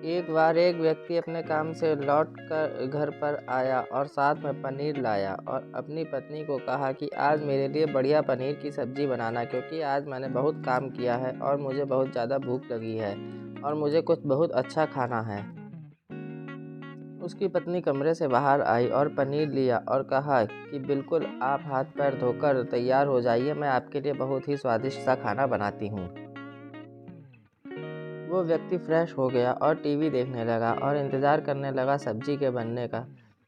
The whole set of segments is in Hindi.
एक बार एक व्यक्ति अपने काम से लौट कर घर पर आया और साथ में पनीर लाया और अपनी पत्नी को कहा कि आज मेरे लिए बढ़िया पनीर की सब्ज़ी बनाना, क्योंकि आज मैंने बहुत काम किया है और मुझे बहुत ज़्यादा भूख लगी है और मुझे कुछ बहुत अच्छा खाना है। उसकी पत्नी कमरे से बाहर आई और पनीर लिया और कहा कि बिल्कुल, आप हाथ पैर धोकर तैयार हो जाइए, मैं आपके लिए बहुत ही स्वादिष्ट सा खाना बनाती हूँ। वो व्यक्ति फ्रेश हो गया और टीवी देखने लगा और इंतज़ार करने लगा सब्जी के बनने का,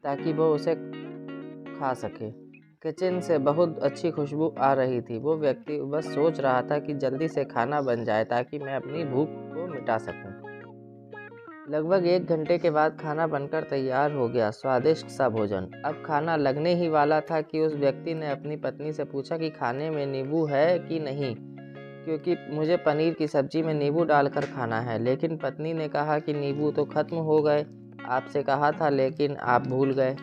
ताकि वो उसे खा सके। किचन से बहुत अच्छी खुशबू आ रही थी। वो व्यक्ति बस सोच रहा था कि जल्दी से खाना बन जाए ताकि मैं अपनी भूख को मिटा सकूं। लगभग 1 घंटे के बाद खाना बनकर तैयार हो गया, स्वादिष्ट सा भोजन। अब खाना लगने ही वाला था कि उस व्यक्ति ने अपनी पत्नी से पूछा कि खाने में नींबू है कि नहीं, क्योंकि मुझे पनीर की सब्ज़ी में नींबू डालकर खाना है। लेकिन पत्नी ने कहा कि नींबू तो ख़त्म हो गए, आपसे कहा था लेकिन आप भूल गए।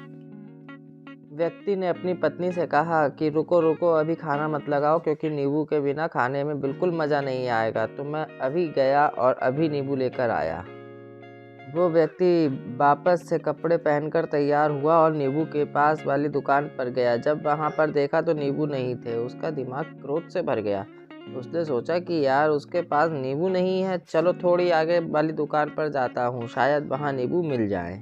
व्यक्ति ने अपनी पत्नी से कहा कि रुको रुको, अभी खाना मत लगाओ, क्योंकि नींबू के बिना खाने में बिल्कुल मज़ा नहीं आएगा। तो मैं अभी गया और अभी नींबू लेकर आया। वो व्यक्ति वापस से कपड़े पहनकर तैयार हुआ और नींबू के पास वाली दुकान पर गया। जब वहाँ पर देखा तो नींबू नहीं थे। उसका दिमाग क्रोध से भर गया। उसने सोचा कि यार, उसके पास नींबू नहीं है, चलो थोड़ी आगे वाली दुकान पर जाता हूँ, शायद वहाँ नींबू मिल जाए।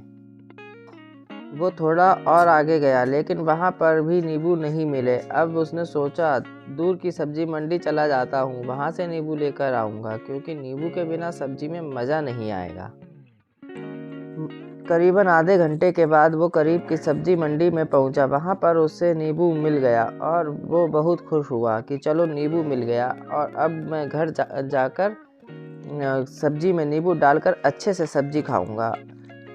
वो थोड़ा और आगे गया, लेकिन वहाँ पर भी नींबू नहीं मिले। अब उसने सोचा, दूर की सब्जी मंडी चला जाता हूँ, वहाँ से नींबू लेकर आऊँगा, क्योंकि नींबू के बिना सब्जी में मज़ा नहीं आएगा। करीबन आधे घंटे के बाद वो करीब की सब्जी मंडी में पहुंचा। वहां पर उसे नींबू मिल गया और वो बहुत खुश हुआ कि चलो नींबू मिल गया और अब मैं घर जाकर सब्जी में नींबू डालकर अच्छे से सब्जी खाऊंगा।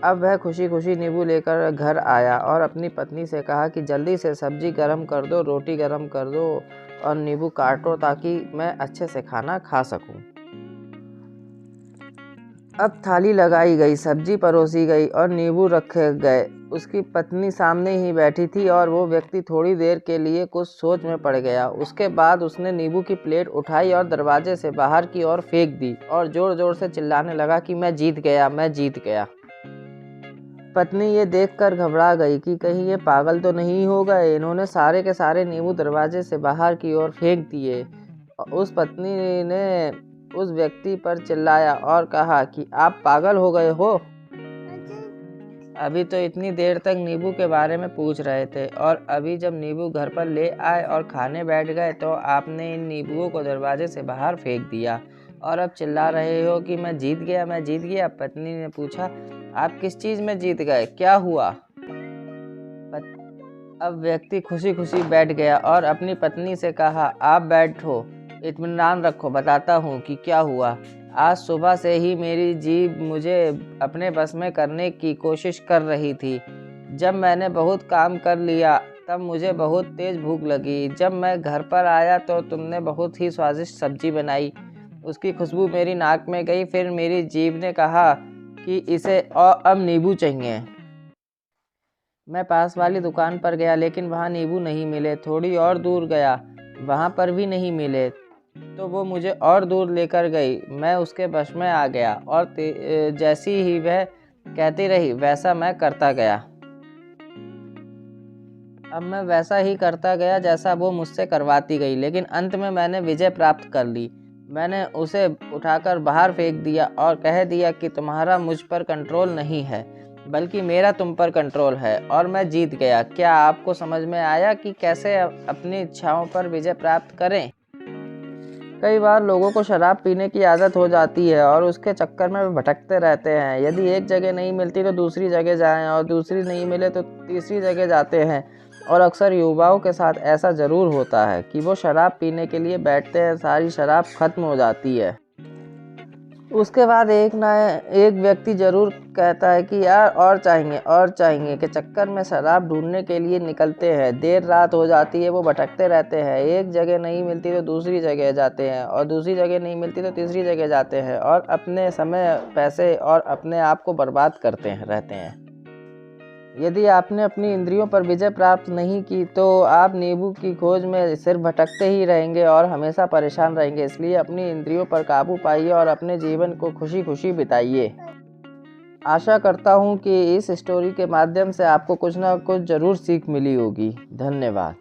अब वह खुशी खुशी नींबू लेकर घर आया और अपनी पत्नी से कहा कि जल्दी से सब्जी गर्म कर दो, रोटी गर्म कर दो और नींबू काटो, ताकि मैं अच्छे से खाना खा सकूं। अब थाली लगाई गई, सब्जी परोसी गई और नींबू रखे गए। उसकी पत्नी सामने ही बैठी थी और वो व्यक्ति थोड़ी देर के लिए कुछ सोच में पड़ गया। उसके बाद उसने नींबू की प्लेट उठाई और दरवाजे से बाहर की ओर फेंक दी और जोर जोर से चिल्लाने लगा कि मैं जीत गया, मैं जीत गया। पत्नी ये देखकर घबरा गई कि कहीं ये पागल तो नहीं हो गए, इन्होंने सारे के सारे नींबू दरवाजे से बाहर की ओर फेंक दिए। उस पत्नी ने उस व्यक्ति पर चिल्लाया और कहा कि आप पागल हो गए हो? अभी तो इतनी देर तक नींबू के बारे में पूछ रहे थे और अभी जब नींबू घर पर ले आए और खाने बैठ गए तो आपने इन नींबुओं को दरवाजे से बाहर फेंक दिया और अब चिल्ला रहे हो कि मैं जीत गया, मैं जीत गया। पत्नी ने पूछा, आप किस चीज़ में जीत गए, क्या हुआ? अब व्यक्ति खुशी खुशी बैठ गया और अपनी पत्नी से कहा, आप बैठो, इत्मीनान रखो, बताता हूँ कि क्या हुआ। आज सुबह से ही मेरी जीभ मुझे अपने बस में करने की कोशिश कर रही थी। जब मैंने बहुत काम कर लिया तब मुझे बहुत तेज़ भूख लगी। जब मैं घर पर आया तो तुमने बहुत ही स्वादिष्ट सब्जी बनाई। उसकी खुशबू मेरी नाक में गई। फिर मेरी जीभ ने कहा कि इसे और अब नींबू चाहिए। मैं पास वाली दुकान पर गया, लेकिन वहाँ नींबू नहीं मिले। थोड़ी और दूर गया, वहाँ पर भी नहीं मिले, तो वो मुझे और दूर लेकर गई। मैं उसके वश में आ गया और जैसी ही वह कहती रही वैसा मैं करता गया। अब मैं वैसा ही करता गया जैसा वो मुझसे करवाती गई, लेकिन अंत में मैंने विजय प्राप्त कर ली। मैंने उसे उठाकर बाहर फेंक दिया और कह दिया कि तुम्हारा मुझ पर कंट्रोल नहीं है, बल्कि मेरा तुम पर कंट्रोल है और मैं जीत गया। क्या आपको समझ में आया कि कैसे अपनी इच्छाओं पर विजय प्राप्त करें? कई बार लोगों को शराब पीने की आदत हो जाती है और उसके चक्कर में वे भटकते रहते हैं। यदि एक जगह नहीं मिलती तो दूसरी जगह जाएं और दूसरी नहीं मिले तो तीसरी जगह जाते हैं। और अक्सर युवाओं के साथ ऐसा ज़रूर होता है कि वो शराब पीने के लिए बैठते हैं, सारी शराब ख़त्म हो जाती है। उसके बाद एक व्यक्ति ज़रूर कहता है कि यार और चाहिए के चक्कर में शराब ढूंढने के लिए निकलते हैं। देर रात हो जाती है, वो भटकते रहते हैं। एक जगह नहीं मिलती तो दूसरी जगह जाते हैं और दूसरी जगह नहीं मिलती तो तीसरी जगह जाते हैं और अपने समय, पैसे और अपने आप को बर्बाद करते रहते हैं। यदि आपने अपनी इंद्रियों पर विजय प्राप्त नहीं की तो आप नींबू की खोज में सिर्फ भटकते ही रहेंगे और हमेशा परेशान रहेंगे। इसलिए अपनी इंद्रियों पर काबू पाइए और अपने जीवन को खुशी खुशी बिताइए। आशा करता हूँ कि इस स्टोरी के माध्यम से आपको कुछ ना कुछ ज़रूर सीख मिली होगी। धन्यवाद।